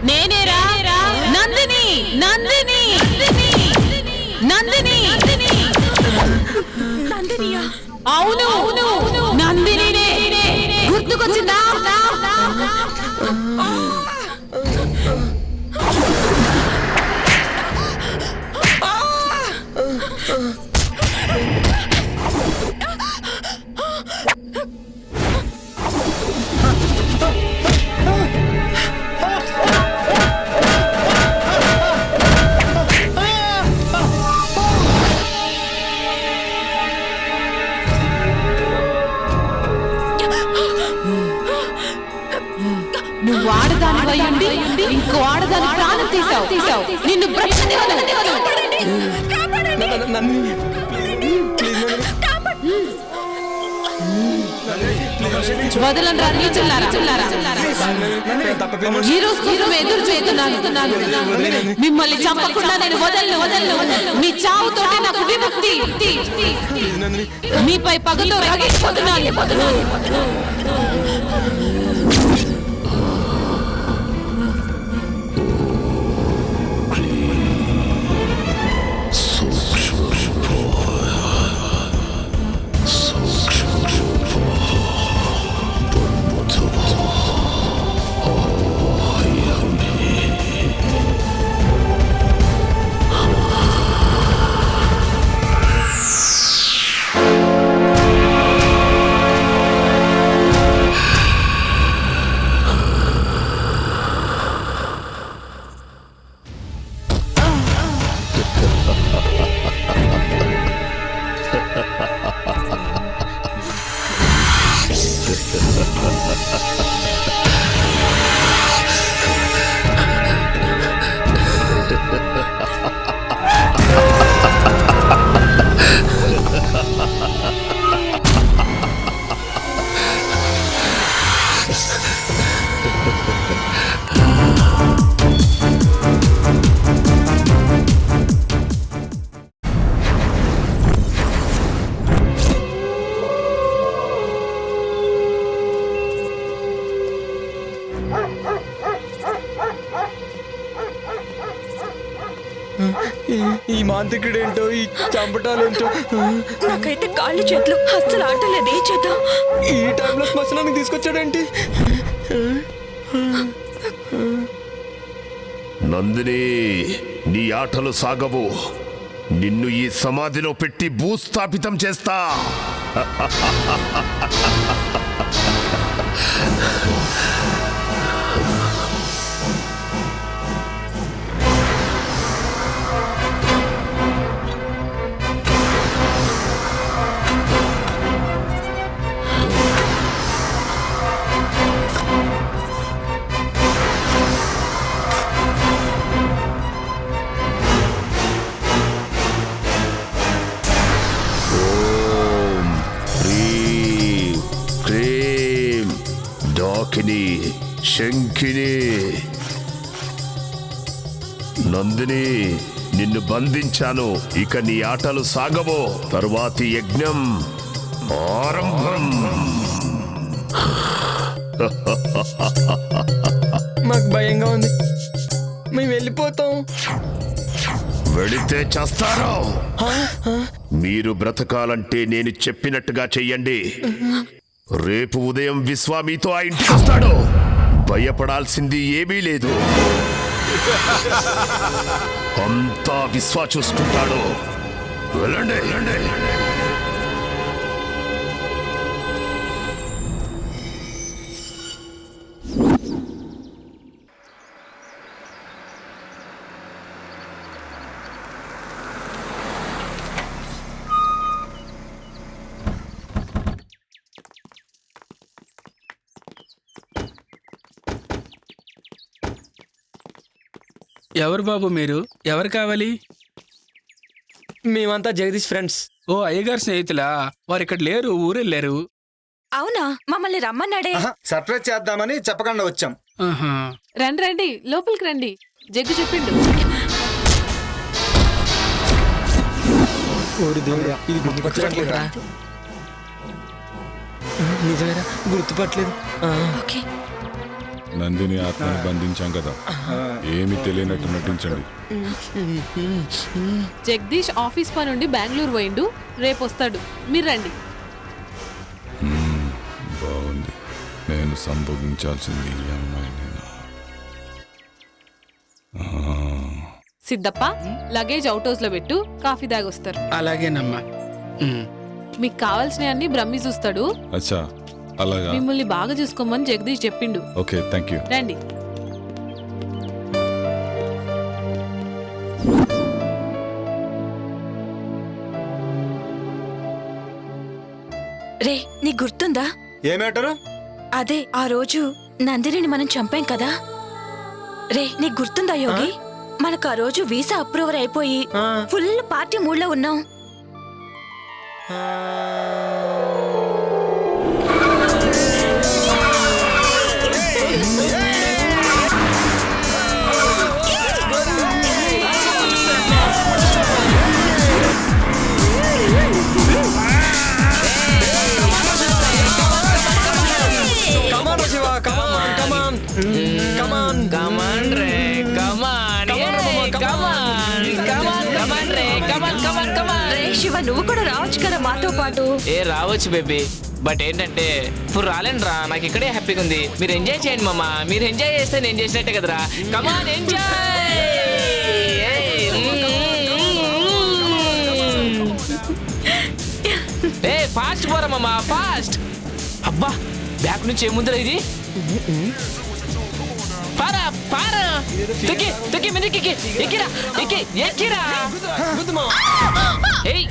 నేనేరా నందిని నందిని నందిని నందినియా? అవును నందినినే. గుర్తుకొచ్చిందా? నువ్వు ఆడదాని వయ్యుండి ఇంకో ఆడదాని ప్రాణం తీసావు. నిన్ను వదలని రా నీచులారా. ఈ రోజు కోసం ఎదురు చేస్తున్నాను. మిమ్మల్ని చంపకుండా నేను వదలను. మీ చావుతోటే నాకు విముక్తి. మీపై పగతో రగిలిపోతున్నాను. ఈ మాంత్రికుడేంటో, ఈ చంపటాలేంటో, నాకైతే కాళ్ళు చేతులు అస్సలు ఆటలేదు. ఏ చేద్దాం? ఈ టైంలో శ్మశానానికి తీసుకొచ్చాడేంటి? నందిని, నీ ఆటలు సాగవు. నిన్ను ఈ సమాధిలో పెట్టి భూస్థాపితం చేస్తా. శంఖిని, నందిని, నిన్ను బంధించాను. ఇక నీ ఆటలు సాగవో. తరువాతి యజ్ఞం ఆరంభం. మాకు భయంగా ఉంది, మేము వెళ్ళిపోతాం. వెళితే చేస్తారో. మీరు బ్రతకాలంటే నేను చెప్పినట్టుగా చెయ్యండి. రేపు ఉదయం విశ్వా మీతో ఆ ఇంటికి వస్తాడు. భయపడాల్సింది ఏమీ లేదు. అంతా విశ్వా చూసుకుంటాడు. వెళ్ళండి. ఎవరు బాబు మీరు? ఎవరు కావాలి? మేమంతా జగదీష్ ఫ్రెండ్స్. ఓ, అయ్యగారు స్నేహితులా? వారు ఇక్కడ లేరు, ఊరెళ్ళారు. అవునా? మమ్మల్ని రమ్మన్నాడే. సర్ప్రైజ్ చేద్దామని చెప్పకుండా వచ్చాం. రండి, లోపలికి రండి. జగ్గు చెప్పిండు. ఇది గుర్తుపట్టలేదురా. నిజమేరా, గుర్తుపట్టలేదు. ఓకే, నందిని ఆత్మని బంధించాం కదా, ఏమి తెలియనట్టు నటించండి. జగదీష్ ఆఫీస్ పని నుండి బెంగళూరు పోయిండు, రేపు వస్తాడు, మీరు రండి. బాగుంది. నేను సంభోగించాల్సింది ఈ అమ్మాయినేనా? సిద్ధప్ప, లగేజ్ అవుట్ హౌస్ లో పెట్టు, కాఫీ దాగొస్తారు. అలాగేనమ్మా. మీకు కావాల్సినవన్నీ బ్రహ్మి చూస్తాడు. అచ్చా, అలాగా. మిమ్మల్ని బాగా చూసుకోమని జగదీష్ చెప్పిండు. Okay, thank you. రండి. రే, నీకు గుర్తుందా? ఏ మ్యాటరు? అదే ఆ రోజు నందినిని మనం చంపాం కదా. రే, నీకు గుర్తుందా యోగి? మనకు ఆ రోజు వీసా అప్రూవర్ అయిపోయి ఫుల్ పార్టీ మూడ్లో ఉన్నాం. రే శివ, నువ్వు కూడా రావచ్చు కదా మాతో పాటు. రావచ్చు బేబీ, బట్ ఏంటంటే ఇప్పుడు రాలేనురా, నాకు ఇక్కడే హ్యాపీగా ఉంది. మీరు ఎంజాయ్ చేయండి మామ, మీరు ఎంజాయ్ చేస్తే నేను చేసినట్టే కదరా. కమాన్ ఎంజాయ్. ఏ ఫాస్ట్ పోరా మామ, ఫాస్ట్. అబ్బా, బ్యాక్ నుంచి ఏముందిరా ఇది? పారా పారా, తొక్కి తొక్కి మీదకి ఎక్కిరా, ఎక్కి ఎక్కిరా. ఏయ్,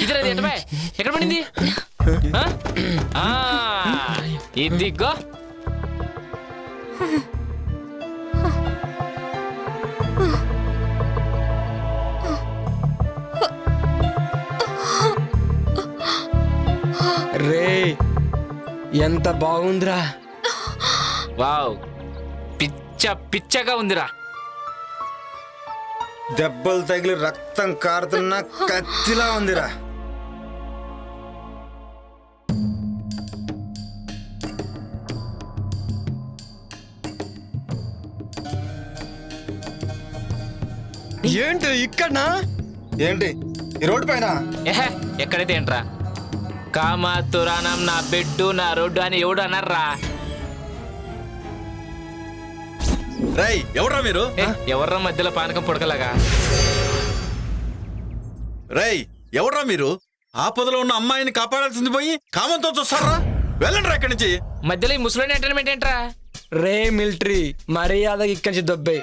ఇదిరా ఎటబాయ్, ఎక్కడ పడింది? ఇదిగో. రే, ఎంత బాగుందిరా. వావ్, పిచ్చ పిచ్చగా ఉందిరా. దెబ్బలు తగిలి రక్తం కారుతున్న కత్తిలా ఉందిరా. ఏంటి ఇక్కడనా? ఏంటి ఈ రోడ్డు పైన? ఏహే, ఎక్కడైతే ఏంట్రా? కామాతురానం నా బెడ్డు నా రోడ్డు అని ఎవడు అన్నారా? రై, ఎవడ్రా మీరు? ఎవర్రా మధ్యలో పానకం పుడకలాగా? రై, ఎవడ్రా మీరు? ఆపదలో ఉన్న అమ్మాయిని కాపాడాల్సింది పోయి కామంతో చూస్తారా? వెళ్ళండి ఇక్కడి నుంచి. మధ్యలో ఈ ముసలోని ఎంటర్టైన్మెంట్ ఏంట్రా? రే మిలిటరీ, మర్యాదగా ఇక్కడి నుంచి దొబ్బే.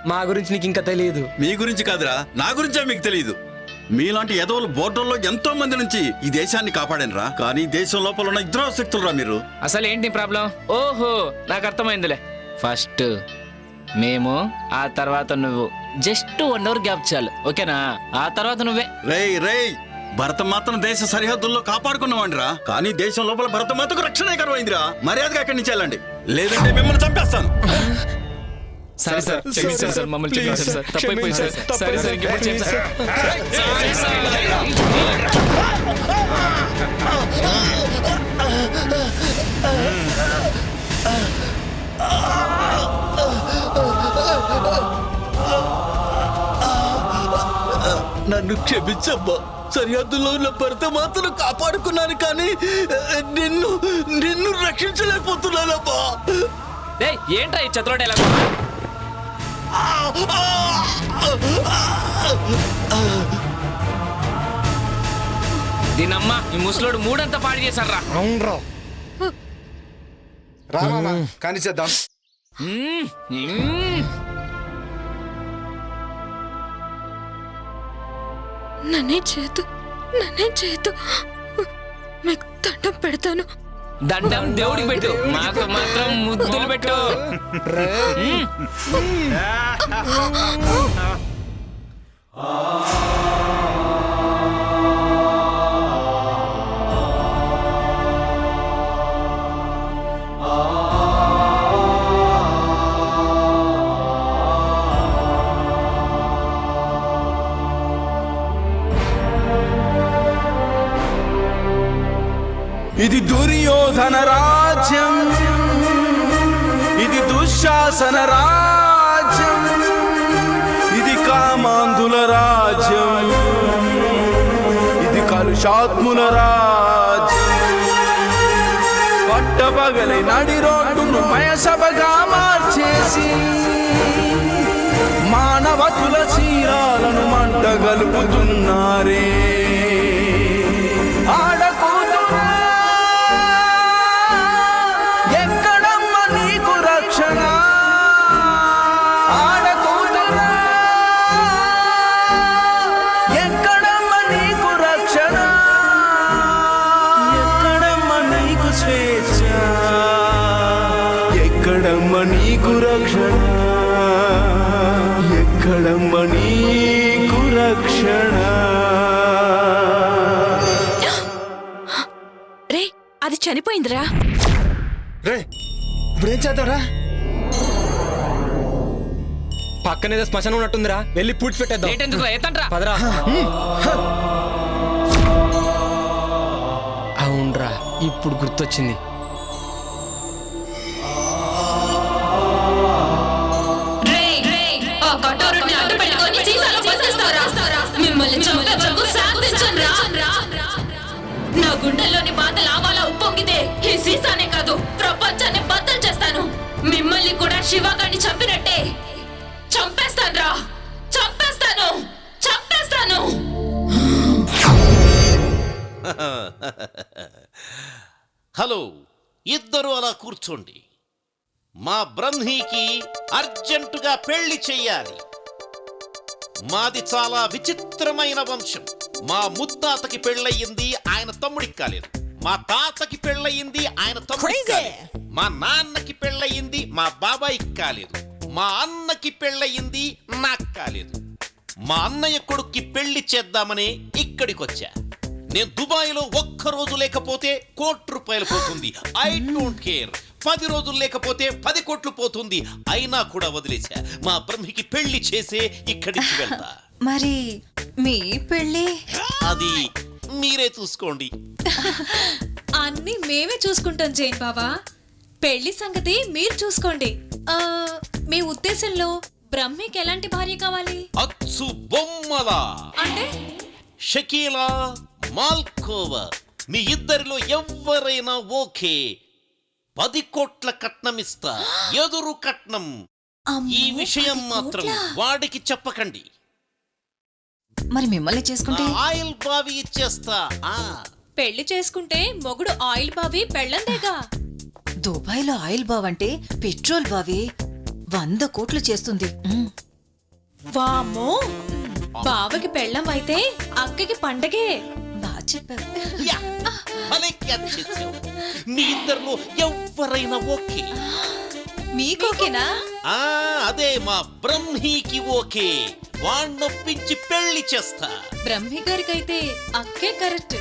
మా గురించి నీకు ఇంకా తెలియదు. మీ గురించి కాదురా, నా గురించే మీకు తెలియదు. మీలాంటి ఎదవలు బోర్డర్లో ఎంతో మంది నుంచి ఈ దేశాన్ని కాపాడనరా, కానీ దేశం లోపల ఉన్న ఇద్దరు శక్తులురా మీరు. అసలు ఏంటి ప్రాబ్లం? ఓహో, నాకు అర్థమైందిలే. ఫస్ట్ మేము, ఆ తర్వాత నువ్వు. జస్ట్ 1 అవర్ గ్యాప్ చాలు, ఓకేనా? ఆ తర్వాత నువ్వే. రేయ్ రేయ్, భరతమాతను దేశ సరిహద్దుల్లో కాపాడుకున్నావండిరా, కానీ దేశం లోపల భరతమాతకు రక్షణ కరువైందిరా. మర్యాదగా అక్కడి నుంచి వెళ్ళండి, లేదంటే మిమ్మల్ని చంపేస్తాను. సరే సార్, క్షమించండి సార్, మమ్మల్ని క్షమించండి సార్, తప్పైపోయింది సార్. సరే సార్, ఇంకెప్పుడు చేయం సార్. నన్ను క్షమించమ్మా, సరిహద్దులో ఉన్న భరతమాతను కాపాడుకున్నాను, కానీ నిన్ను నిన్ను రక్షించలేకపోతున్నానమ్మా. ఏంట్రా ఈ చతుర డైలాగ్? దీనమ్మా, ఈ ముసలోడు మూడంతా పాడు చేశారా? అవునరా. రామా కానీ చేద్దాం. నన్నే చేతు మీకు దండం పెడతాను. దండం దేవుడికి పెట్టు, మాకు మాత్రం ముద్దులు పెట్టు. ఇది రాజ్యం, ఇది దుశ్శాసన రాజ్యం, ఇది కామాంధుల రాజ్యం, ఇది కలుషాత్ముల రాజ్యం. పట్టపగలి నడి రోడ్డును మయసభగా మార్చేసి మానవతుల చీరాలను మంట గలుపుతున్నారే. ఆడకూతురా, ఎక్కడమ్మ నీకు రక్షణ? ఆడకూతురా, ఎక్కడమ్మ నీకు రక్షణ? ఎక్కడమ్మ నీకు స్వేచ్ఛ? ఎక్కడమ్మ నీకు రక్షణ? ఎక్కడమ్మ నీకు రక్షణ? రే అది చనిపోయిందిరా. రే ఇప్పుడేం చేద్దాంరా? పక్కనేదో శ్మశానం ఉన్నట్టుందిరా, వెళ్ళి పూడ్చి పెట్టేద్దాం. ఏంటెందుకు ఎత్తండ్రా. పదరా. అవునరా, ఇప్పుడు గుర్తొచ్చింది. మిమ్మల్ని చంపేందుకు సాధించనురా. నా గుండెల్లోని బాధ లావాలా ఉప్పొంగితే ఈ సీసానే కాదు ప్రపంచాన్ని బద్దలు చేస్తాను. మిమ్మల్ని కూడా శివగాడిని చంపినట్టే చంపేస్తానురా. చంపేస్తాను, చంపేస్తాను. హలో, ఇద్దరు అలా కూర్చోండి. మా బ్రహ్మీకి అర్జెంటుగా పెళ్లి చెయ్యాలి. మాది చాలా విచిత్రమైన వంశం. మా ముత్తాతకి పెళ్ళయింది, ఆయన తమ్ముడికి కాలేదు. మా తాతకి పెళ్ళయింది, ఆయన తమ్ముడికి కాలేదు. మా నాన్నకి పెళ్ళయింది, మా బాబాయికి కాలేదు. మా అన్నకి పెళ్ళయింది, నాకు కాలేదు. మా అన్నయ్య కొడుక్కి పెళ్లి చేద్దామని ఇక్కడికొచ్చా. నేను దుబాయ్లో ఒక్కరోజు లేకపోతే ₹1,00,00,000 పోతుంది. I don't care. 10 రోజులు లేకపోతే 10 కోట్లు పోతుంది. అయినా కూడా వదిలేశా. మా బ్రహ్మికి పెళ్లి చేసే ఇక్కడి నుంచి వెళ్తా. మరి మీ పెళ్ళి? అది మీరే చూసుకోండి. అన్ని మేమే చూసుకుంటాం జైన్ బాబా. పెళ్లి సంగతి మీరు చూసుకోండి. మీ ఉద్దేశంలో బ్రహ్మికి ఎలాంటి భార్య కావాలి? అచ్చు బొమ్మలా అంటే షకీలా, మాల్కోవా, మీ ఇద్దరిలో ఎవరైనా ఓకే. 10 కోట్ల కట్నం ఇస్తా, ఎదురు కట్నం. ఈ విషయం మాత్రం వాడికి చెప్పకండి. మరి మిమ్మల్ని చేసుకుంటే? ఆయిల్ బావి ఇచ్చేస్తా. పెళ్లి చేసుకుంటే మొగుడు ఆయిల్ బావి పెళ్ళందేగా. దుబాయ్లో ఆయిల్ బావ్ అంటే పెట్రోల్ బావి 100 కోట్లు చేస్తుంది. వామ్మో, బావకి పెళ్ళం అయితే అక్కకి పండగే. బాగా చెప్పావు. మీ ఇద్దరిలో ఎవరైనా ఓకే? మీకోకేనా? అదే మా బ్రహ్మీకి ఓకే. వాణ్ణొప్పించి పెళ్లి చేస్తా. బ్రహ్మి గారికైతే అక్కే కరెక్ట్.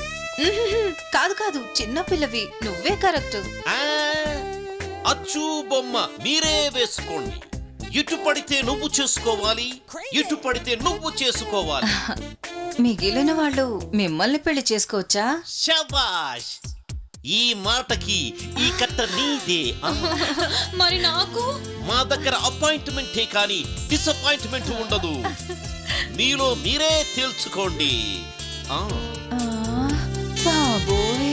కాదు కాదు, చిన్న పిల్లవి, నువ్వే కరెక్ట్. అచ్చు బొమ్మ మీరే వేసుకోండి. ఇటు పడితే నువ్వు చేసుకోవాలి, ఇటు పడితే నువ్వు చేసుకోవాలి. మిగిలిన వాళ్ళు మిమ్మల్ని పెళ్లి చేసుకోవచ్చా? శబాష్, ఈ మాటకి ఈ కట్ట నీదే. మరి నాకు? మా దగ్గర అపాయింట్మెంటే కానీ డిసప్పాయింట్మెంట్ ఉండదు. మీలో మీరే తేల్చుకోండి. బాబోయ్,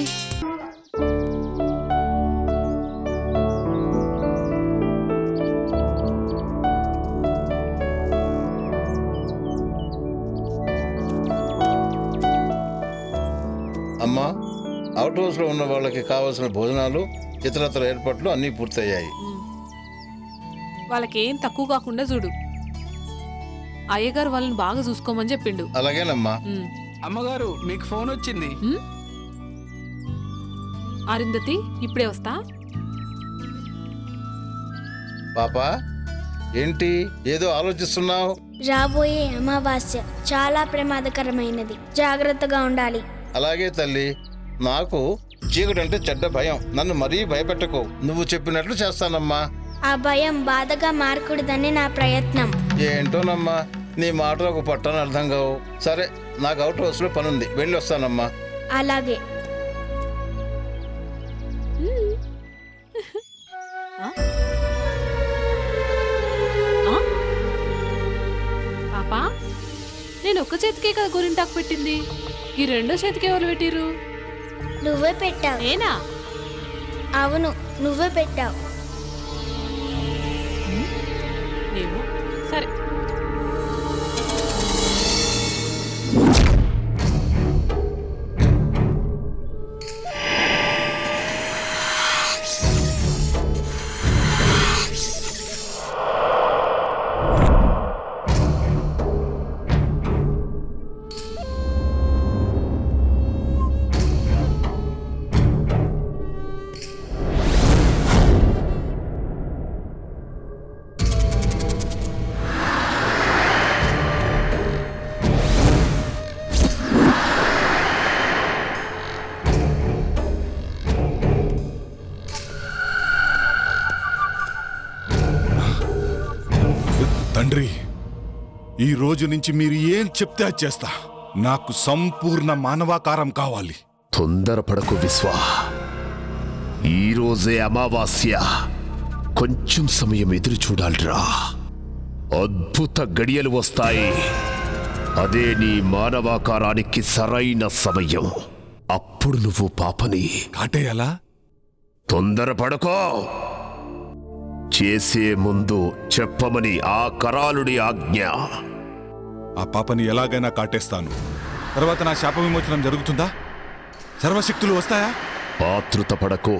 అమ్మా, అవుట్ హౌస్ లో ఉన్న వాళ్ళకి కావాల్సిన భోజనాలు, ఇతరత్ర ఏర్పాట్లు అన్నీ పూర్తయ్యాయి. వాళ్ళకేం తక్కువ కాకుండా చూడు. అయ్యగారు వాళ్ళని బాగా చూసుకోమని చెప్పిండు. అలాగేనమ్మా. అమ్మగారు, మీకు ఫోన్ వచ్చింది. అరుంధతి, ఇప్పుడే వస్తా. పాపా, ఏంటి ఏదో ఆలోచిస్తున్నావు? రాబోయే అమావాస్య చాలా ప్రమాదకరమైనది, జాగ్రత్తగా ఉండాలి. అలాగే తల్లి, నాకు చీకటంటే చెడ్డ భయం. నన్ను మరీ భయపెట్టకు. నువ్వు చెప్పినట్లు చేస్తానమ్మా. ఆ భయం బాధగా మారకూడదని నా ప్రయత్నం. ఏంటోనమ్మా, నీ మాటలకు పట్టని అర్థం కావు. సరే, నాకు అవుట్ హౌస్ లో పనుంది, వెళ్ళి వస్తానమ్మా. అలాగే. ఒక చేతికే కదా గోరింటాకు పెట్టింది, ఈ రెండో చేతికి ఎవరు పెట్టిరు? నువ్వే పెట్టావు. నేనా? అవును, నువ్వే పెట్టావు. ఏమో, సరే. తండ్రి, ఈ రోజు నుంచి మీరు ఏం చెప్తే అది చేస్తా. నాకు సంపూర్ణ మానవాకారం కావాలి. తొందరపడకు విశ్వా, ఈరోజే అమావాస్య. కొంచెం సమయం ఎదురు చూడాలిరా. అద్భుత గడియలు వస్తాయి. అదే నీ మానవాకారానికి సరైన సమయం. అప్పుడు నువ్వు పాపని కాటేయాలా? తొందరపడకో. చేసే ముందు చెప్పమని ఆ కరాలుడి ఆజ్ఞ. ఆ పాపని ఎలాగైనా కాటేస్తాను. తర్వాత నా శాప విమోచనం జరుగుతుందా? సర్వశక్తులు వస్తాయా? ఆతృత పడకో,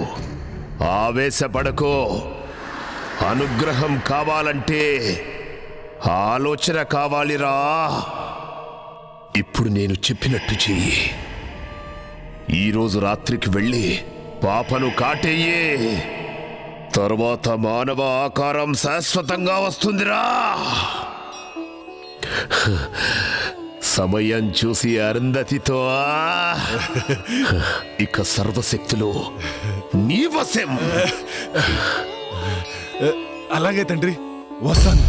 ఆవేశపడకో. అనుగ్రహం కావాలంటే ఆలోచన కావాలిరా. ఇప్పుడు నేను చెప్పినట్టు చెయ్యి. ఈరోజు రాత్రికి వెళ్ళి పాపను కాటేయే. తరువాత మానవ ఆకారం శాశ్వతంగా వస్తుందిరా. సమయం చూసి అరుంధతితో ఇక సర్వశక్తులు నీ వశం. అలాగే తండ్రి, వస్తాను.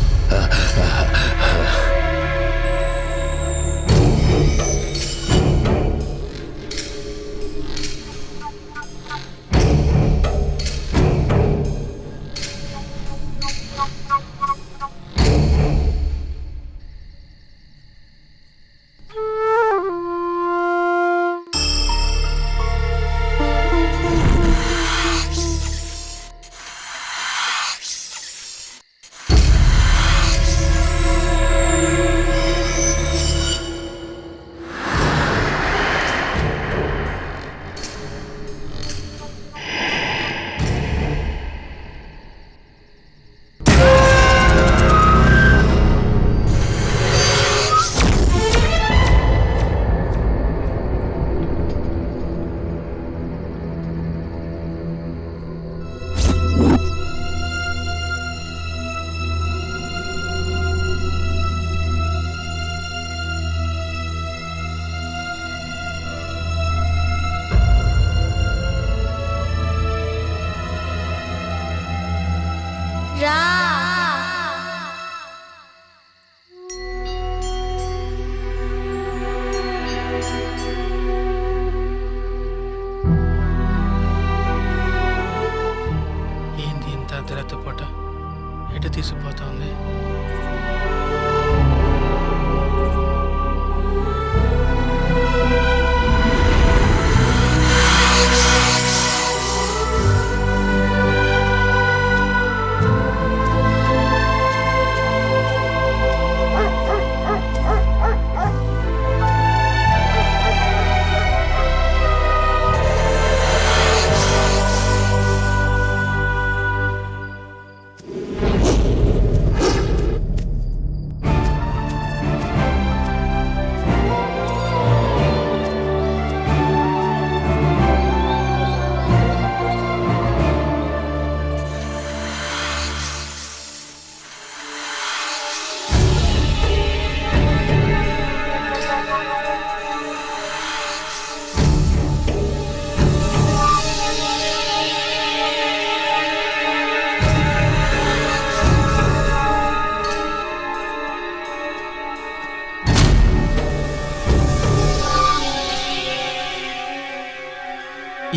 ఏంది ఇంత అర్ధరాత్రి పూట ఎటు తీసుకుపోతుంది?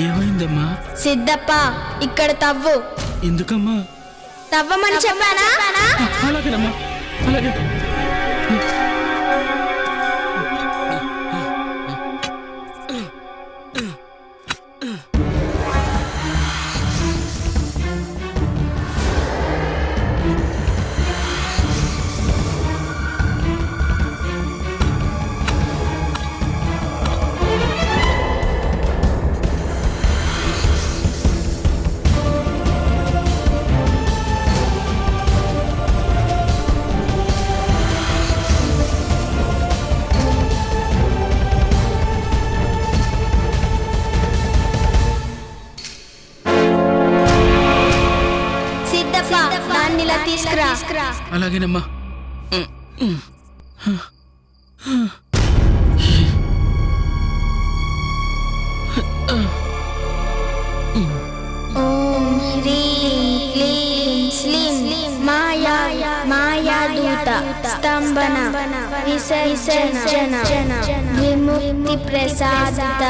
ఏమైందమ్మా? సిద్ధప్ప, ఇక్కడ తవ్వు. ఎందుకమ్మా? తవ్వమని చెప్పానా? అలాగేనమ్మా, అలాగే. దాన్ని ఇలా తీసుకురా. అలాగేనమ్మా. ఓం హ్రీం క్లీం స్లీం మాయాదూత స్తంభన విసర్జన విముక్తి ప్రసాదిత.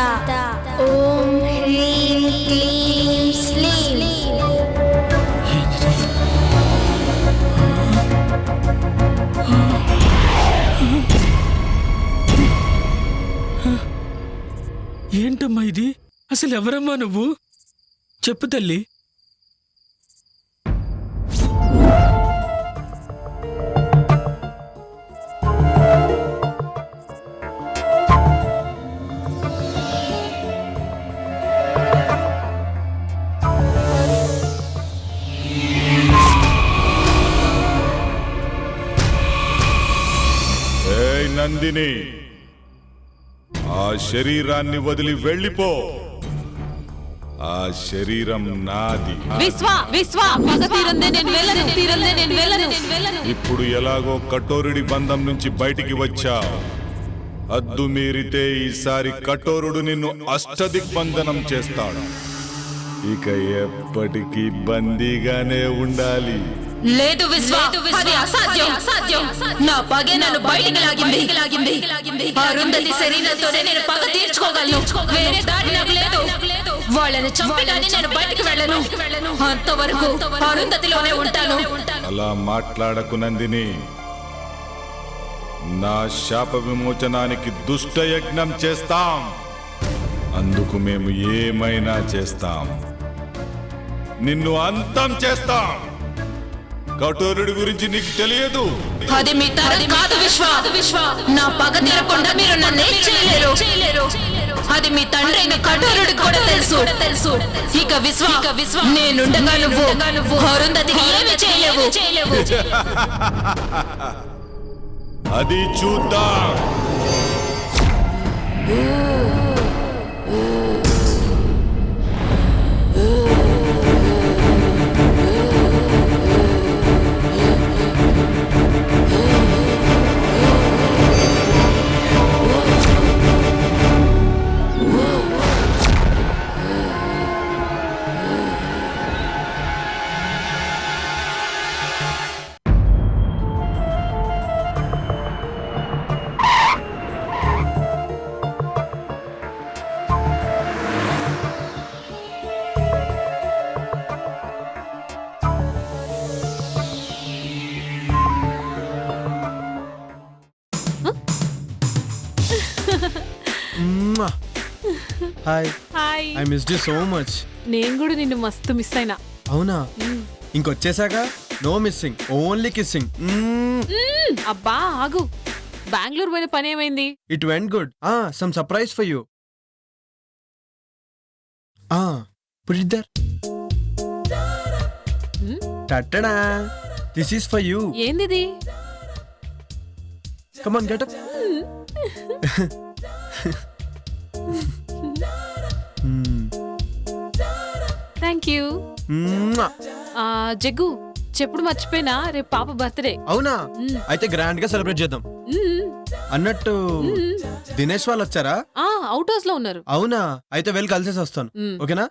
ఓం హ్రీం క్లీం స్లీం. ఏంటమ్మా ఇది? అసలు ఎవరమ్మా నువ్వు? చెప్పు తల్లి. ఏయ్ నందిని, ఆ శరీరాన్ని వదిలి వెళ్ళిపో. ఆ శరీరం నాది. ఇప్పుడు ఎలాగో కఠోరుడి బంధం నుంచి బయటికి వచ్చా. హద్దు మీరితే ఈసారి కఠోరుడు నిన్ను అష్టదిగ్బంధనం చేస్తాడు. ఇక ఎప్పటికీ బందీగానే ఉండాలి. లేదు విశ్వ, అది అసాధ్యం. నా పగే నన్ను బయటికి లాగింది. అరుంధతి శరీరంతోనే నేను పగ తీర్చుకోగలను. వేరే దారి నాకు లేదు. వాళ్ళని చంపి కానీ నేను బయటికి వెళ్ళను. అంతవరకు అరుంధతిలోనే ఉంటాను. అలా మాట్లాడకు నందిని. నా శాప విమోచనానికి దుష్ట యజ్ఞం చేస్తాం. అందుకు మేము ఏమైనా చేస్తాం. నిన్ను అంతం చేస్తాం. కఠోరుడి గురించి నీకు తెలియదు. అది మీ తరం కాదు విశ్వ. నా పగ తీరకుండా మీరు నన్ను చేయలేరు. అది మీ తండ్రి అయిన కఠోరుడికి కూడా తెలుసు. ఇక విశ్వ, నేనుండగా నువ్వు అరుంధతికి ఏమి చేయలేవు. అది చూద్దాం. Hi. Hi. I missed you so much. నేను కూడా నిన్ను మస్తు మిస్ అయినా. అవునా? ఇంకొచ్చేసాక నో మిస్సింగ్, ఓన్లీ కిస్సింగ్. అబ్బా ఆగు. బెంగళూరు పోయిన పని ఏమైంది? It went good. Some surprise for you. Put it there. టట్టడా, దిస్ ఈస్ ఫర్ యూ. ఏందిది? Come on, get up. Thank you. Jaggu, చెప్పుడు మర్చిపోయినా రేపు పాప బర్త్డే. అవునా? అయితే గ్రాండ్ గా సెలబ్రేట్ చేద్దాం. అన్నట్టు దినేష్ వాళ్ళు వచ్చారా? అవుట్ హౌస్ లో ఉన్నారు. అవునా? అయితే వెళ్ళి కలిసేసి వస్తాను. ఓకేనా?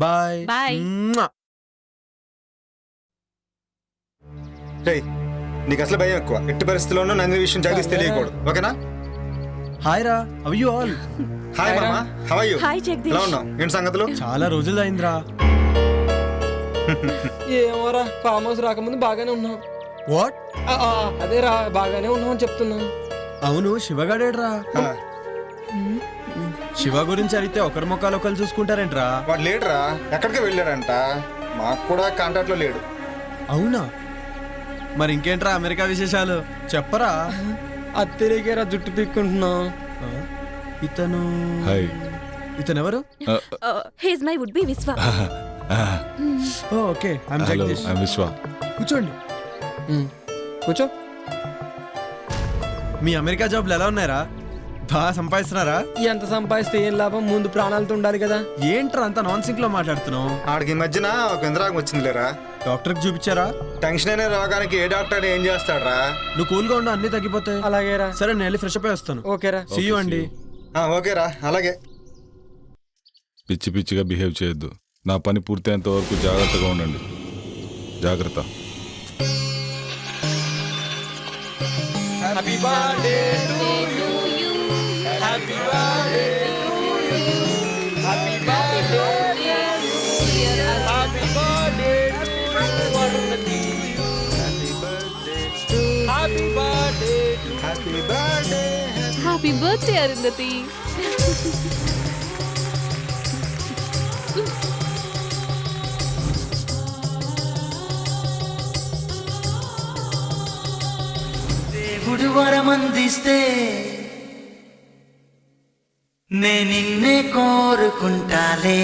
బాయ్. బాయ్. నీకు అసలు భయం ఎక్కువ. ఎట్టి పరిస్థితుల్లోనూ నందిని విషయం జగదీష్ తెలియకూడదు. ఓకేనా? హాయ్ రా, హౌ యు ఆల్? హాయ్ మామా, how are you? Hi Jagadish. ఎలా ఉన్నావు? ఏంటి సంగతులు? చాలా రోజులు అయిందిరా. ఏమోరా, ఫామ్ హౌస్ రాకముందు బాగానే ఉన్నాం. వాట్? అదేరా, బాగానే ఉన్నాం అని చెప్తున్నాం. అవును, శివగాడేడ్రా? శివ గురించి అడిగితే ఒకరి ముఖాలు ఒకరు చూసుకుంటారేంట్రా? వాడు లేడురా, ఎక్కడికి వెళ్ళాడంట. మాకు కూడా కాంటాక్ట్ లో లేడు. అవునా? మరి ఇంకేంట్రా అమెరికా విశేషాలు చెప్పరా? అత్తరికేరా జుట్టు పీక్కుంటున్నాం. ఇతను ఎవరు? హీస్ మై వుడ్ బి విశ్వ. Okay, I'm Jagadish. ఐమ్ విశ్వ. కూర్చోండి. కూర్చో. మీ అమెరికా జాబ్లు ఎలా ఉన్నాయరా? బాగా సంపాదిస్తున్నారా? ఎంత సంపాదిస్తే ఏం లాభం? ముందు ప్రాణాలతో ఉండాలి కదా. ఏంట్రా అంత నాన్ సింక్ లో మాట్లాడుతున్నావు? ఆడికి ఈ మధ్యన ఒక ఇంద్రాగం వచ్చింది లేరా. డాక్టర్కి చూపించారా? టెన్షన్ అనే రోగానికి ఏ డాక్టర్ ఏం చేస్తాడరా? నువ్వు కూల్గా ఉండు, అన్ని తగ్గిపోతాయి. అలాగేరా. సరే నేను వెళ్ళి ఫ్రెష్ అప్ అయి వస్తాను. ఓకేరా. సీ యూ అండి. ఓకేరా, అలాగే. పిచ్చి పిచ్చిగా బిహేవ్ చేయొద్దు. నా పని పూర్తయ్యేంత వరకు జాగ్రత్తగా ఉండండి. జాగ్రత్త. Happy birthday to you. Happy birthday to you. Happy birthday to you. Happy birthday to Arundhati. Happy birthday to. Happy birthday. Happy birthday Arundhati. దేవుడు వరమందిస్తే నే నిన్నే కోరుకుంటాలే.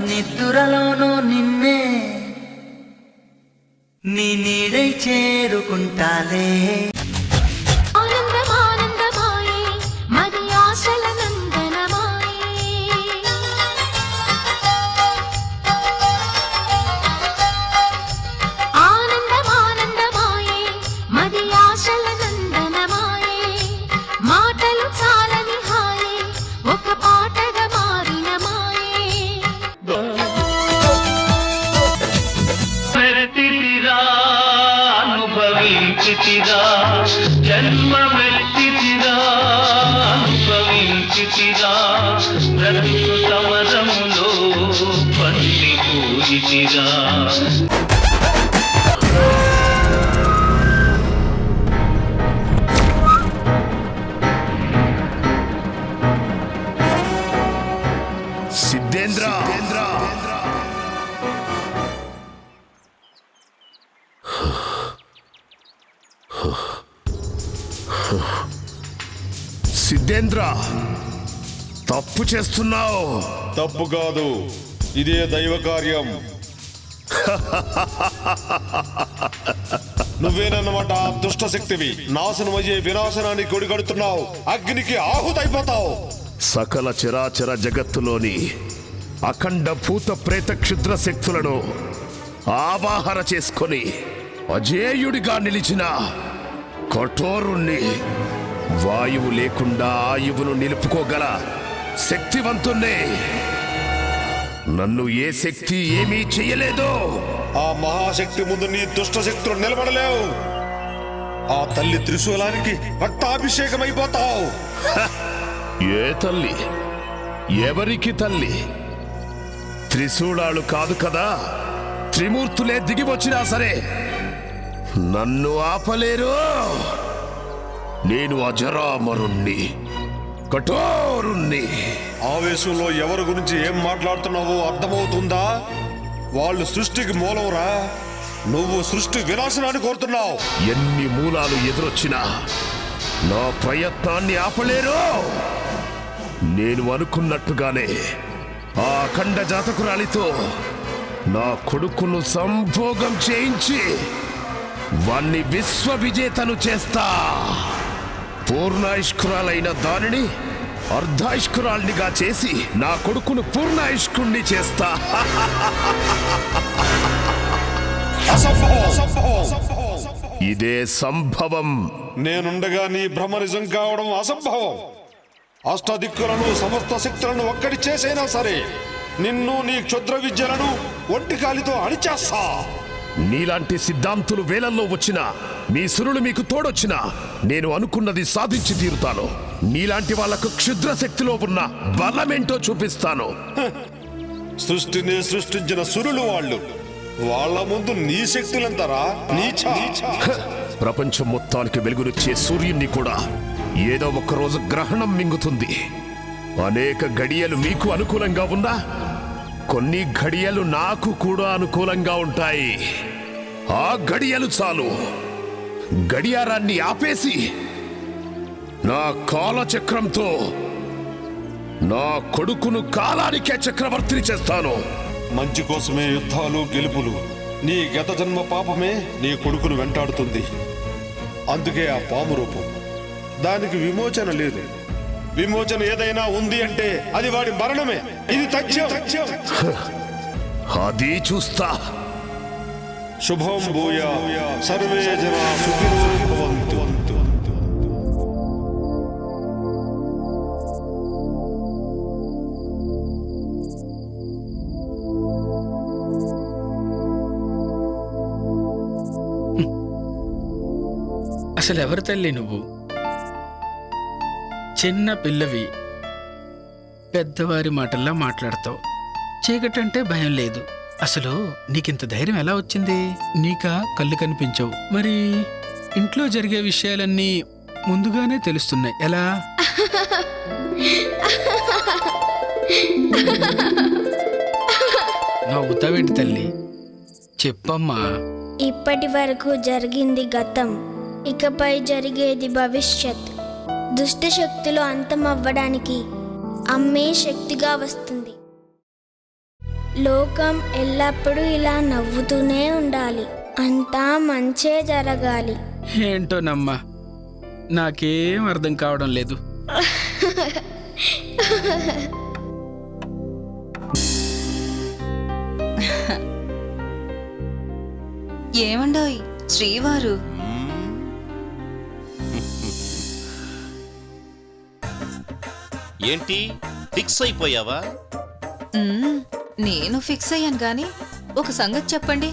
నిద్దురలోనూ నిన్నే నీ నీడై చేరుకుంటాలే. అనుభవించితిరా జన్మమెత్తితిరా అనుభవించితిరా బ్రతుకు సమరములో పండి పూజితిరా. సిద్ధేంద్ర సిద్ధేంద్ర తప్పు చేస్తున్నావు. తప్పు కాదు, ఇదే దైవ కార్యం. నువ్వేనన్నమాట దుష్ట శక్తివి. నాశనమయ్యే వినాశనానికి కొడిగడుతున్నావు. అగ్నికి ఆహుతైపోతావు. సకల చరాచర జగత్తులోని అఖండ భూత ప్రేత క్షుద్ర శక్తులను ఆవాహన చేసుకొని అజేయుడిగా నిలిచిన కఠోరుణ్ణి, వాయువు లేకుండా ఆయువును నిలుపుకోగల శక్తివంతుణ్ణి. నన్ను ఏ శక్తి ఏమీ చెయ్యలేదు. ఆ మహాశక్తి ముందు నీ దుష్ట శక్తులు నిలబడలేవు. ఆ తల్లి త్రిశూలానికి రక్తాభిషేకమైపోతావు. ఏ తల్లి? ఎవరికి తల్లి? త్రిశూలాలు కాదు కదా, త్రిమూర్తులే దిగి వచ్చినా సరే నన్ను ఆపలేరు. నేను అజరామరుణ్ణి, కఠోరుణ్ణి. ఆవేశంలో ఎవరి గురించి ఏం మాట్లాడుతున్నావో అర్థమవుతుందా? వాళ్ళు సృష్టికి మూలంరా. నువ్వు సృష్టి వినాశనాన్ని కోరుతున్నావు. ఎన్ని మూలాలు ఎదురొచ్చినా నా ప్రయత్నాన్ని ఆపలేరు. నేను అనుకున్నట్టుగానే ఆ అఖండ జాతకురాలితో నా కొడుకును సంభోగం చేయించి వాణ్ణి విశ్వ విజేతను చేస్తా. పూర్ణాయుష్కురాలైన దానిని అర్ధాయుష్కురాల్నిగా చేసి నా కొడుకును పూర్ణాయుష్కుణ్ణి చేస్తా. ఇదే సంభవం. నేనుండగా నీ భ్రమ నిజం కావడం అసంభవం. అష్టదిక్కులను సమస్త శక్తులను ఒక్కడి చేసైనా సరే నిన్ను నీ క్షుద్ర విద్యలను ఒంటికాలితో అణిచేస్తా. నీలాంటి సిద్ధాంతులు వేలల్లో వచ్చినా, మీ సురులు మీకు తోడొచ్చినా నేను అనుకున్నది సాధించి తీరుతాను. నీలాంటి వాళ్లకు క్షుద్ర శక్తిలో ఉన్న బలమేంటో చూపిస్తాను. సృష్టిని సృష్టించిన సురులు వాళ్ళు. వాళ్ళ ముందు నీ శక్తులంతరా నీచా. ప్రపంచం మొత్తానికి వెలుగునిచ్చే సూర్యుణ్ణి కూడా ఏదో ఒక రోజు గ్రహణం మింగుతుంది. అనేక గడియలు మీకు అనుకూలంగా ఉన్నా కొన్ని గడియలు నాకు కూడా అనుకూలంగా ఉంటాయి. ఆ గడియలు చాలు. గడియారాన్ని ఆపేసి నా కాలచక్రంతో నా కొడుకును కాలానికే చక్రవర్తిని చేస్తాను. మంచి కోసమే యుద్ధాలు గెలుపులు. నీ గత జన్మ పాపమే నీ కొడుకును వెంటాడుతుంది. అందుకే ఆ పాము రూపం. దానికి విమోచన లేదు. విమోచన ఏదైనా ఉంది అంటే అది వాడి మరణమే. ఇది తథ్యం. అది చూస్తా. శుభం భూయా సర్వే జనా సుఖినో భవంతు. అసలు ఎవరు తల్లి నువ్వు? చిన్న పిల్లవి, పెద్దవారి మాటల్లా మాట్లాడతావు. చీకటంటే భయం లేదు. అసలు నీకింత ధైర్యం ఎలా వచ్చింది? నీకా కళ్ళు కనిపించవు, మరి ఇంట్లో జరిగే విషయాలన్నీ ముందుగానే తెలుస్తున్నాయి. ఎలా? నవ్వుతావేంటి తల్లి? చెప్పమ్మా. ఇప్పటి వరకు జరిగింది గతం, ఇకపై జరిగేది భవిష్యత్. దుష్ట శక్తులు అంతమవ్వడానికి అమ్మే శక్తిగా వస్తుంది. లోకం ఎల్లప్పుడూ ఇలా నవ్వుతూనే ఉండాలి. అంతా మంచే జరగాలి. ఏంటోనమ్మా, నాకేం అర్థం కావడం లేదు. ఏమండోయ్ శ్రీవారు? ఏంటి ఫిక్స్ అయిపోయావా? నేను ఫిక్స్ అయ్యాను గాని ఒక సంగతి చెప్పండి.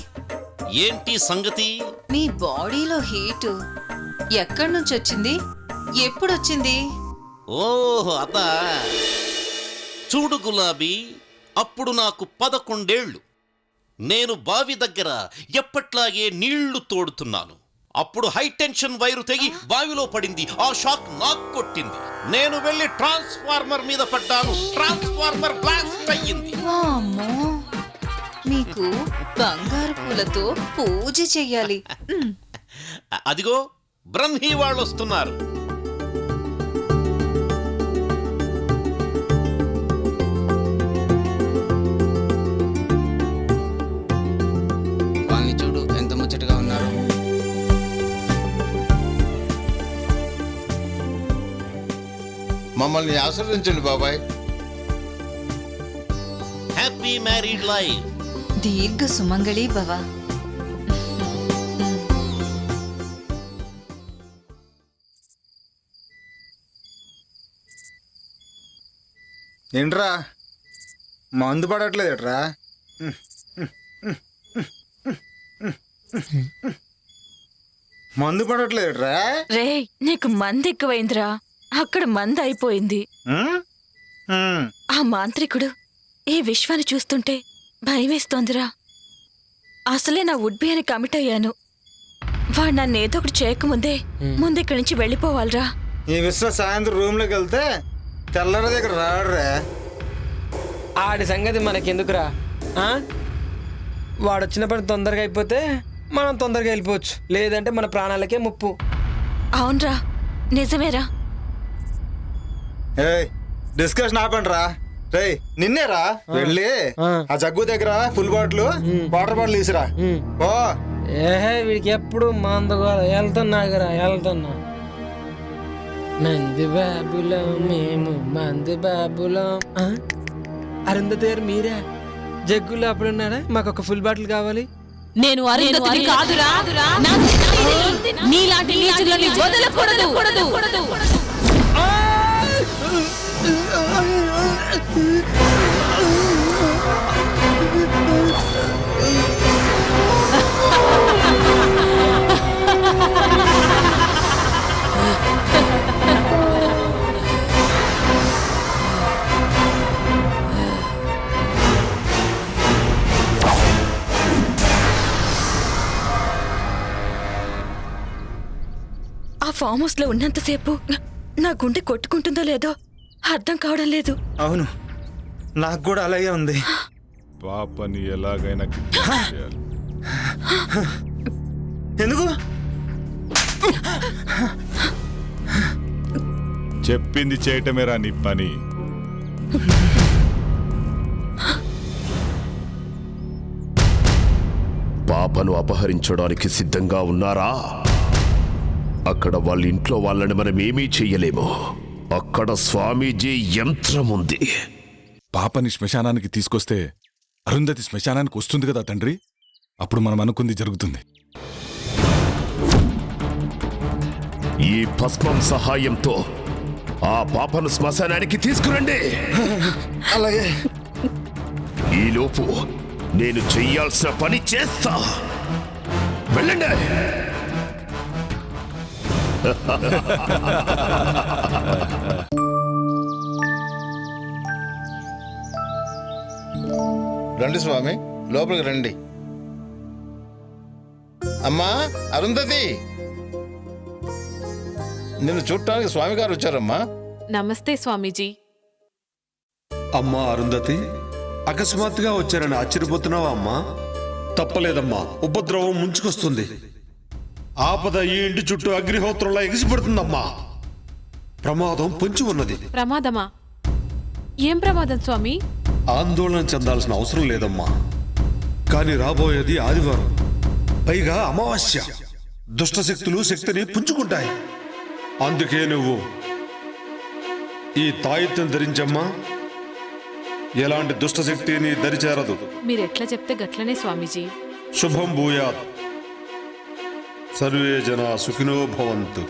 ఏంటి సంగతి? మీ బాడీలో హీటు ఎక్కడి నుంచి వచ్చింది? ఎప్పుడొచ్చింది? ఓహో అదా. చూడు గులాబీ, అప్పుడు నాకు 11 ఏళ్ళు. నేను బావి దగ్గర ఎప్పట్లాగే నీళ్లు తోడుతున్నాను. అప్పుడు హై టెన్షన్ వైరు తెగి బావిలో పడింది. ఆ షాక్ నాకు కొట్టింది. నేను వెళ్ళి ట్రాన్స్ఫార్మర్ మీద పడ్డాను. ట్రాన్స్ఫార్మర్ బ్లాస్ట్ అయ్యింది. మీకు బంగారు పూలతో పూజ చెయ్యాలి. అదిగో బ్రహ్మీ వాళ్ళు వస్తున్నారు. వాళ్ళని చూడు ఎంత ముచ్చటగా ఉన్నారు. మమ్మల్ని ఆశీర్వదించండి బాబాయ్. Happy married life. దీర్ఘ సుమంగళి భవ. ఏంట్రా మందు పడట్లేదుట్రా? మందు పడట్లేదుట్రా? రే, నీకు మంది ఎక్కువైందిరా. అక్కడ మంది అయిపోయింది. ఆ మాంత్రికుడు ఈ విశ్వాన్ని చూస్తుంటే భయమేస్తోందిరా. అసలే నా వుడ్బి అని కమిట్ అయ్యాను. వాడు నన్ను ఏదో ఒకటి చేయకముందే ముందిక్కడి నుంచి వెళ్ళిపోవాలిరా. ఈ విశ్వ సాయంత్రం రూమ్లోకి వెళ్తే తెల్లర దగ్గర రాడురా. ఆడి సంగతి మనకెందుకురా? వాడు వచ్చిన పని తొందరగా అయిపోతే మనం తొందరగా వెళ్ళిపోవచ్చు. లేదంటే మన ప్రాణాలకే ముప్పు. అవునరా, నిజమేరా. డిస్కషన్ ఆపండి రా. రే నిన్నేరా వెళ్ళి ఆ జగ్గు దగ్గర ఫుల్ బాటిల్ వాటర్ బాటిల్ తీసిరా. ఓ ఏహే, వీడికి ఎప్పుడు మందుగోల. వెళ్తున్నాగరా, వెళ్తున్నా. మంది బాబులం మేము, మంది బాబులం. అరుంధతి గారు మీరే? జగ్గులో అప్పుడున్నారా? మాకు ఒక ఫుల్ బాటిల్ కావాలి. నేను అరుంధతిని కాదురా. నీలాంటి నీచులని వదలకూడదు. ఆ ఫామ్ హౌస్ లో ఉన్నంతసేపు నా గుండె కొట్టుకుంటుందో లేదో అర్థం కావడం లేదు. అవును, నాకు కూడా అలాగే ఉంది. పాపని ఎలాగైనా చేయాలి. ఎందుకు? చెప్పింది చేయటమేరా నీ పని. పాపను అపహరించడానికి సిద్ధంగా ఉన్నారా? అక్కడ వాళ్ళ ఇంట్లో వాళ్ళని మనం ఏమీ చెయ్యలేము. అక్కడ స్వామీజీ యంత్రం ఉంది. పాపని శ్మశానానికి తీసుకొస్తే అరుంధతి శ్మశానానికి వస్తుంది కదా తండ్రి, అప్పుడు మనం అనుకుంది జరుగుతుంది. ఈ భస్మం సహాయంతో ఆ పాపను శ్మశానానికి తీసుకురండి. అలాగే. ఈలోపు నేను చెయ్యాల్సిన పని చేస్తా. వెళ్ళండి. రండి స్వామి, లోపలికి రండి. అమ్మా అరుంధతి, నిన్ను చూడటానికి స్వామి గారు వచ్చారమ్మా. నమస్తే స్వామీజీ. అమ్మా అరుంధతి, అకస్మాత్తుగా వచ్చారని ఆశ్చర్యపోతున్నావా అమ్మా? తప్పలేదమ్మా, ఉపద్రవం ముంచుకొస్తుంది. ఆపద ఈ ఇంటి చుట్టూ అగ్నిహోత్రంలా ఎగిసిపడుతుందమ్మా. ప్రమాదం పొంచి ఉన్నది. ప్రమాదమా? ఏం ప్రమాదం స్వామి? ఆందోళన చెందాల్సిన అవసరం లేదమ్మా. కానీ రాబోయేది ఆదివారం, పైగా అమావాస్య. దుష్టశక్తులు శక్తిని పుంజుకుంటాయి. అందుకే నువ్వు ఈ తాయిత్యం ధరించమ్మా. ఎలాంటి దుష్టశక్తి నీ దరిచేరదు. మీరెట్లా చెప్తే గట్లనే స్వామీజీ. శుభం భూయాత్. సర్వే జనా సుఖినో భవంతు.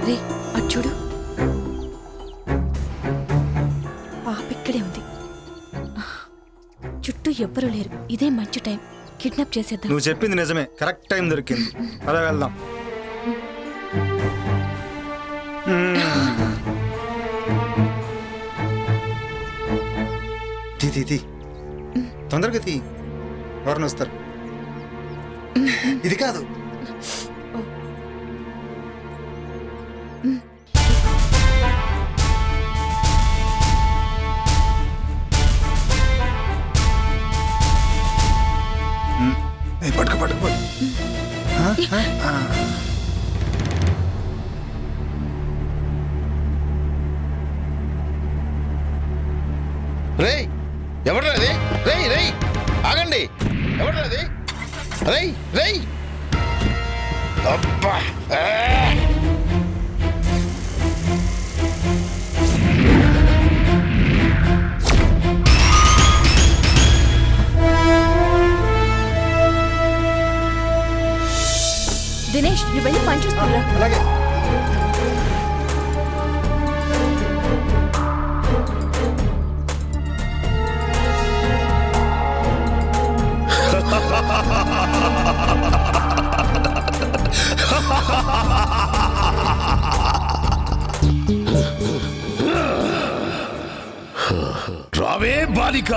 రే అటు చూడు, పాప ఇక్కడే ఉంది. చుట్టూ ఎవ్వరూ లేరు. ఇదే మంచి టైం, కిడ్నాప్ చేసేద్దాం. నువ్వు చెప్పింది నిజమే, కరెక్ట్ టైం దొరికింది. అలా వెళ్దాం. తీ తొందరగా తీ, ఎవరిని వస్తారు. ఇది కాదు. పట్టుకో. రేయ్, ఎవడ్రా అది? రేయ్ ఆగండి. ఎవడ్రా అది? రేయ్ అబ్బా. దినేష్, నువ్వు వెళ్ళి పని చూస్తున్నా. అలాగే. రావే బాలిక,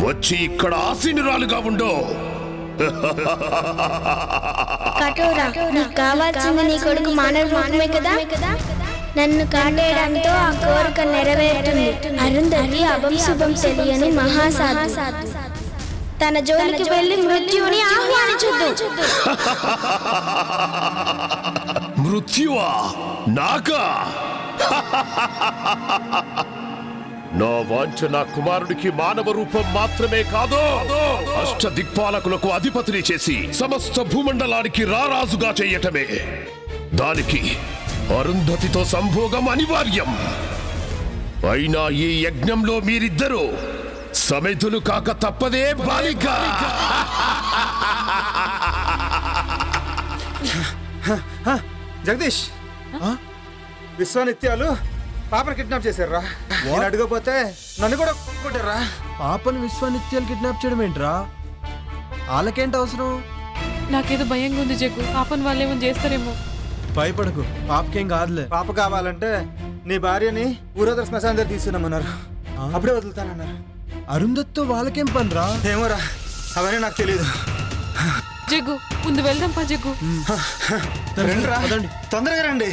వచ్చి ఇక్కడ ఆసీనురాలుగా ఉండో. కఠోరా, నీకు కావాల్సింది నీ కొడుకు మానవ రూపమే కదా. నన్ను కాటేయడంతో ఆ కోరిక నెరవేరుతుంది. అరుంధతి అభం శుభం తెలియని మహాసాధు. తన జోలికి వెళ్ళి మృత్యువుని ఆహ్వానించొద్దు. మృత్యువా? నాకా? నా వాంఛ నా కుమారుడికి మానవ రూపం మాత్రమే కాదు, అష్ట దిక్పాలకులకు అధిపతిని చేసి సమస్త భూమండలానికి రారాజుగా చెయ్యటమే. దానికి అరుంధతితో సంభోగం అనివార్యం. అయినా ఈ యజ్ఞంలో మీరిద్దరూ సమిధులు కాక తప్పదే బాలిక. జగదీష్, విశ్వానిత్యాలు పాపను కిడ్నాప్ చేశారా? నేను అడగపోతే నన్ను కూడా కొట్టారా? పాపను విశ్వానిత్యాలు కిడ్నాప్ చేయడం ఏంట్రా? వాళ్ళకేంటి అవసరం? నాకేదో భయంగా ఉంది జగ్గు. పాపను వాళ్ళు ఏమో చేస్తారేమో. భయపడకు, పాపకేం కాదులే. పాప కావాలంటే నీ భార్యని ఊరదర శ్మశానం దగ్గర తీసుకున్నామన్నారు. అప్పుడే వదులుతానన్నారు. అరుంధతితో వాళ్ళకేం పనిరా? ఏమోరా, అవన్నీ నాకు తెలియదు. జగ్గు ముందు వెళ్దాం పా జగ్గు. రండిరా, తొందరగా రండి.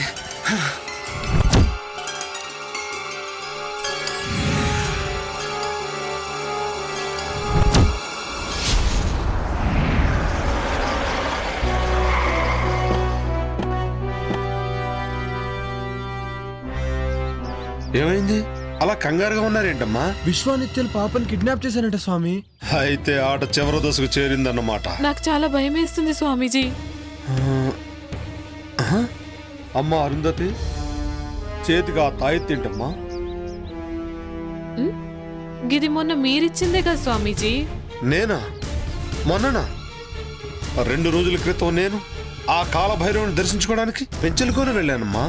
ఏమైంది అలా కంగారుగా ఉన్నారేంటమ్మా? విశ్వానిత్యలు పాపని కిడ్నాప్ చేశానంట స్వామి. అయితే ఆట చివరి దశకు చేరిందన్నమాట. నాకు చాలా భయం వేస్తుంది స్వామీజీ. అమ్మ అరుంధతి, చేతికి ఆ తాయెత్తేంటమ్మా? గిది మొన్న మీరిచ్చిందే కదా స్వామీజీ. నేనా? మొన్ననా? 2 రోజుల క్రితం నేను ఆ కాలభైరవుని దర్శించుకోవడానికి పెంచెలుకొని వెళ్ళానమ్మా.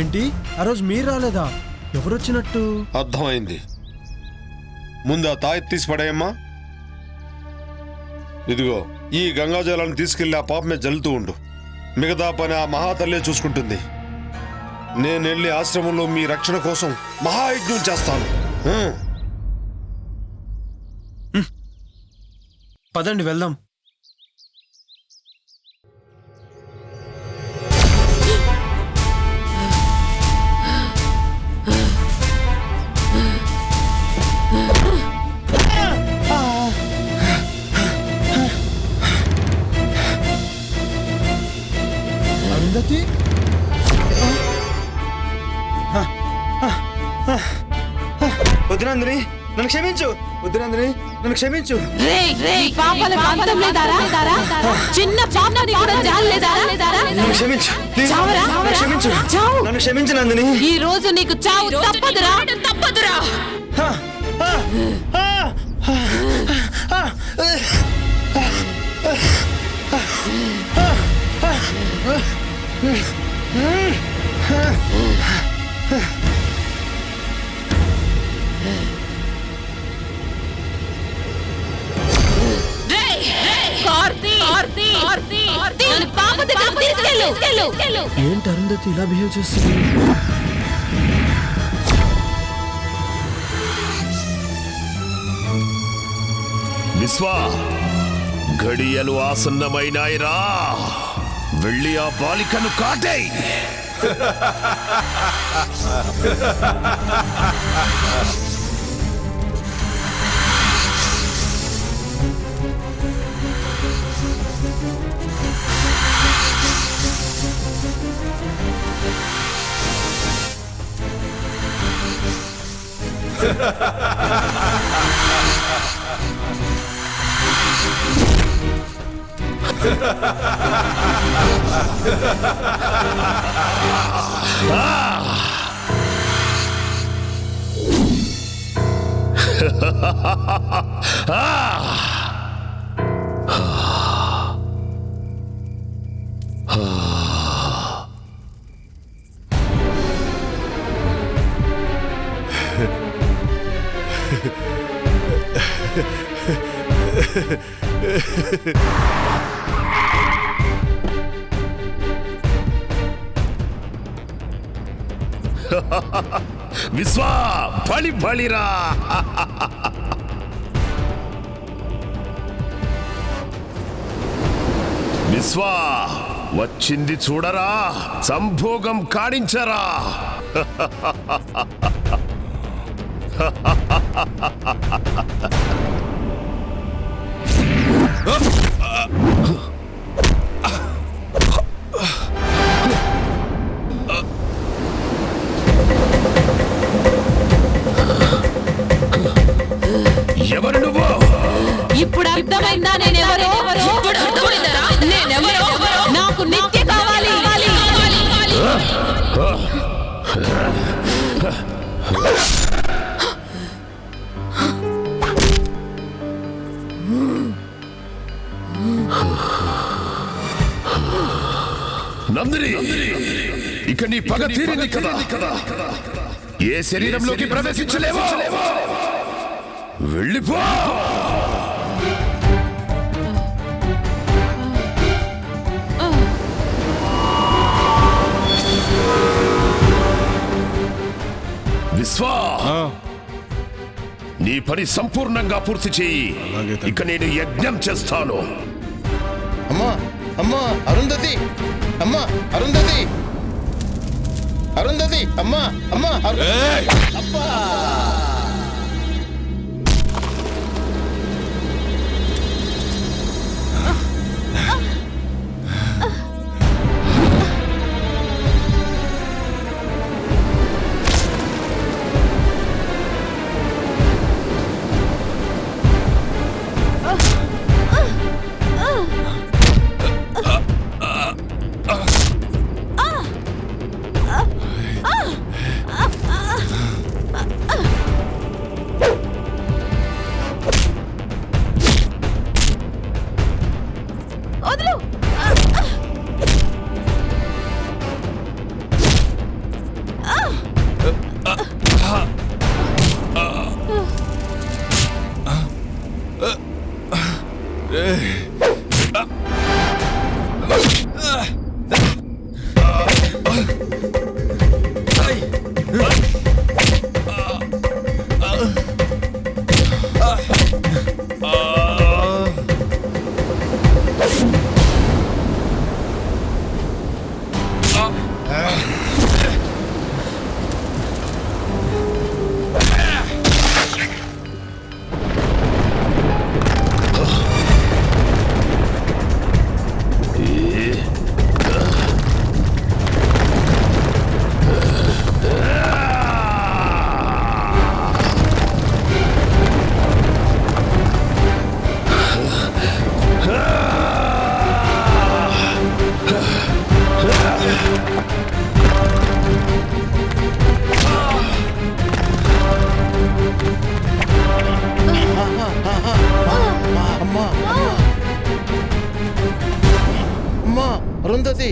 ఏంటి ఆ రోజు మీరు రాలేదా? ఎవరొచ్చినట్టు? అర్థమైంది. ముందు ఆ తాయెత్తు తీసి పడేయమ్మా. ఇదిగో ఈ గంగాజలాన్ని తీసుకెళ్లి ఆ పాప మీద జల్లుతూ ఉండు. మిగతా పని ఆ మహాతల్లే చూసుకుంటుంది. నేను వెళ్ళి ఆశ్రమంలో మీ రక్షణ కోసం మహాయజ్ఞం చేస్తాను. పదండి వెళ్దాం. అరుంధతి, వద్దునందిని నన్ను క్షమించు. వద్దునందిని నన్ను క్షమించు. చిన్న పాపని కూడా జాలేదా? నన్ను క్షమించు, క్షమించు, నన్ను క్షమించు నందిని. ఈ రోజు నీకు చావు తప్పదురా, తప్పదురా. ఏంటి అరుంధతి ఇలా బిహేవ్ చేస్తుంది? విశ్వా, ఘడియలు ఆసన్నమైనాయిరా. వెళ్ళి ఆ బాలికను కాటేయ్. విశ్వా, బలి బలిరా. విశ్వా, వచ్చింది చూడరా, సంభోగం కాడించరా. ఎవరు నువ్వు? ఇప్పుడు అర్థమైందా నేనెవరో? నేనెవరో? నాకు నిత్య కావాలి. నందిని, ఇక నీ పగ తీరింది కదా. ఏ శరీరంలోకి ప్రవేశించలేవో వెళ్ళిపో. విశ్వా, నీ పని సంపూర్ణంగా పూర్తి చేయి. ఇక నేను యజ్ఞం చేస్తాను. అమ్మా అమ్మా అరుంధతి, అమ్మా అరుంధతి, అరుంధతి, అమ్మా అమ్మా అబ్బా. అమ్మా అరుంధతి,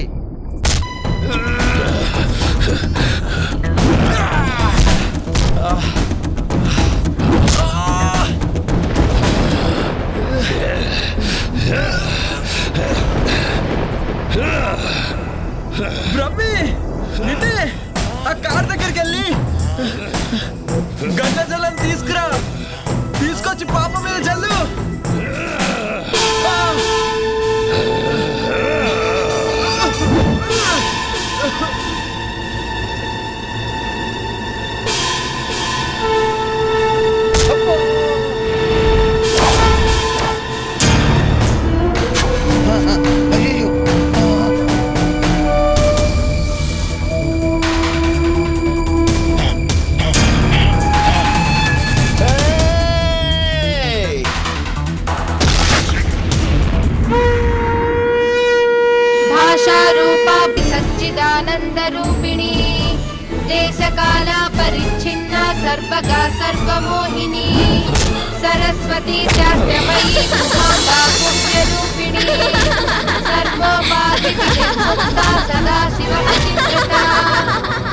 బ్రహ్మి నితే ఆ కార్ దగ్గరికి వెళ్ళి గంగా జలం తీసుకురా, తీసుకొచ్చి పాప మీద చల్లు. सच्चिदानन्दरूपिणी देशकाला परिच्छिन्ना सर्वगा सर्वमोहिनी सरस्वती शास्त्रमयी पुण्यरूपिणी सर्वोपाधिमुक्ता सदा शिवचित्रता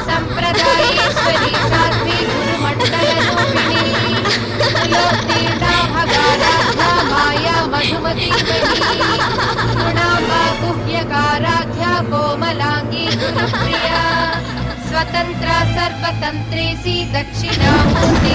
सम्प्रदायेश्वरी साध्वी गुरुमण्डलरूपिणी त्रिलोत्तीर्णा भगाराध्या माया मधुमती गुणाम्बा गुह्यकाराध्या कोमलांगी गुरुप्रिया स्वतंत्रा सर्वतंत्रेसी दक्षिणामूर्ति